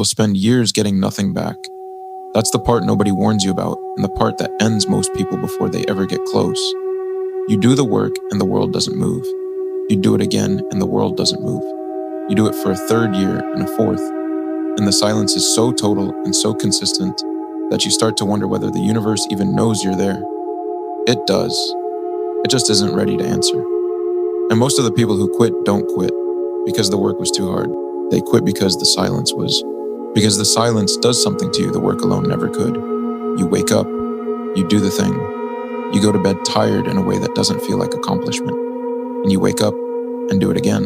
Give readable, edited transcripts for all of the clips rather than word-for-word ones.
will spend years getting nothing back. That's the part nobody warns you about, and the part that ends most people before they ever get close. You do the work and the world doesn't move. You do it again and the world doesn't move. You do it for a third year and a fourth, and the silence is so total and so consistent that you start to wonder whether the universe even knows you're there. It does. It just isn't ready to answer. And most of the people who quit don't quit because the work was too hard. They quit because the silence does something to you the work alone never could. You wake up, you do the thing, you go to bed tired in a way that doesn't feel like accomplishment, and you wake up and do it again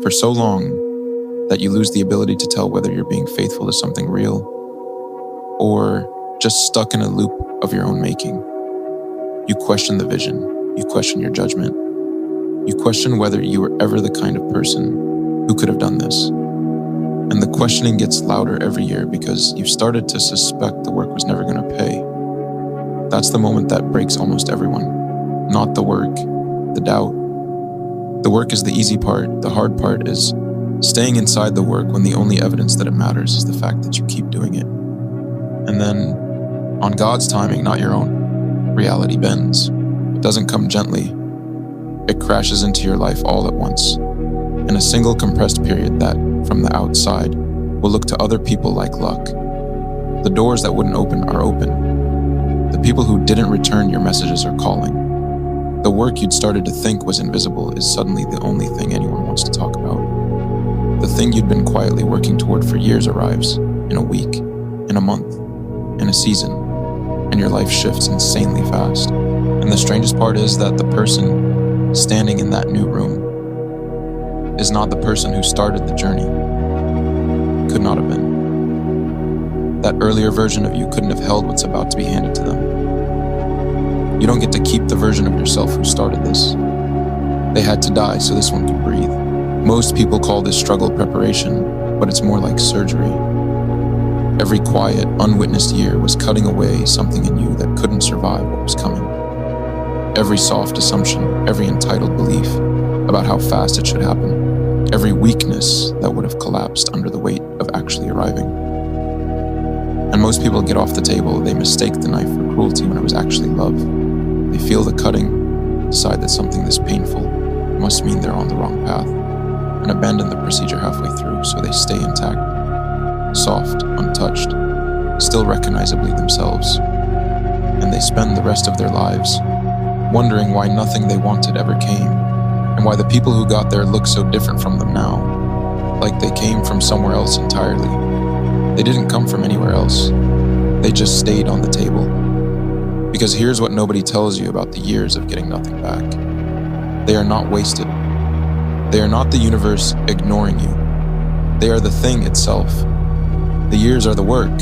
for so long that you lose the ability to tell whether you're being faithful to something real or just stuck in a loop of your own making. You question the vision, you question your judgment, you question whether you were ever the kind of person who could have done this. And the questioning gets louder every year because you've started to suspect the work was never going to pay. That's the moment that breaks almost everyone. Not the work, the doubt. The work is the easy part. The hard part is staying inside the work when the only evidence that it matters is the fact that you keep doing it. And then, on God's timing, not your own, reality bends. It doesn't come gently. It crashes into your life all at once, in a single compressed period that, from the outside, will look to other people like luck. The doors that wouldn't open are open. The people who didn't return your messages are calling. The work you'd started to think was invisible is suddenly the only thing anyone wants to talk about. The thing you'd been quietly working toward for years arrives, in a week, in a month, in a season, and your life shifts insanely fast. And the strangest part is that the person standing in that new room is not the person who started the journey. Could not have been. That earlier version of you couldn't have held what's about to be handed to them. You don't get to keep the version of yourself who started this. They had to die so this one could breathe. Most people call this struggle preparation, but it's more like surgery. Every quiet, unwitnessed year was cutting away something in you that couldn't survive what was coming. Every soft assumption, every entitled belief about how fast it should happen, every weakness that would have collapsed under the weight of actually arriving. And most people get off the table, they mistake the knife for cruelty when it was actually love. They feel the cutting, decide that something this painful must mean they're on the wrong path, and abandon the procedure halfway through so they stay intact, soft, untouched, still recognizably themselves. And they spend the rest of their lives wondering why nothing they wanted ever came, and why the people who got there look so different from them now, like they came from somewhere else entirely. They didn't come from anywhere else. They just stayed on the table. Because here's what nobody tells you about the years of getting nothing back. They are not wasted. They are not the universe ignoring you. They are the thing itself. The years are the work.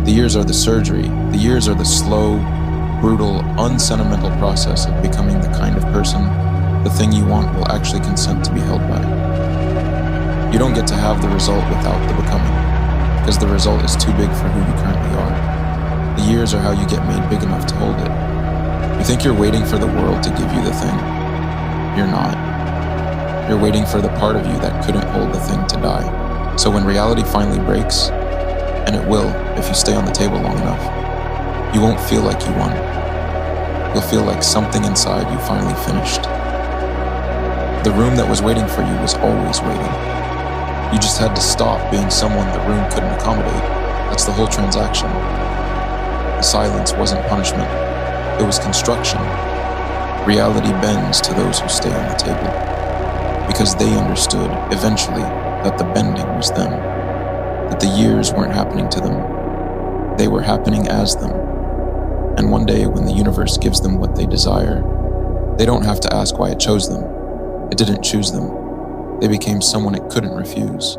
The years are the surgery. The years are the slow, brutal, unsentimental process of becoming the kind of person the thing you want will actually consent to be held by. You don't get to have the result without the becoming, because the result is too big for who you currently are. The years are how you get made big enough to hold it. You think you're waiting for the world to give you the thing. You're not. You're waiting for the part of you that couldn't hold the thing to die. So when reality finally breaks, and it will if you stay on the table long enough, you won't feel like you won. You'll feel like something inside you finally finished. The room that was waiting for you was always waiting. You just had to stop being someone the room couldn't accommodate. That's the whole transaction. The silence wasn't punishment. It was construction. Reality bends to those who stay on the table, because they understood, eventually, that the bending was them, that the years weren't happening to them. They were happening as them. And one day, when the universe gives them what they desire, they don't have to ask why it chose them. It didn't choose them. They became someone it couldn't refuse.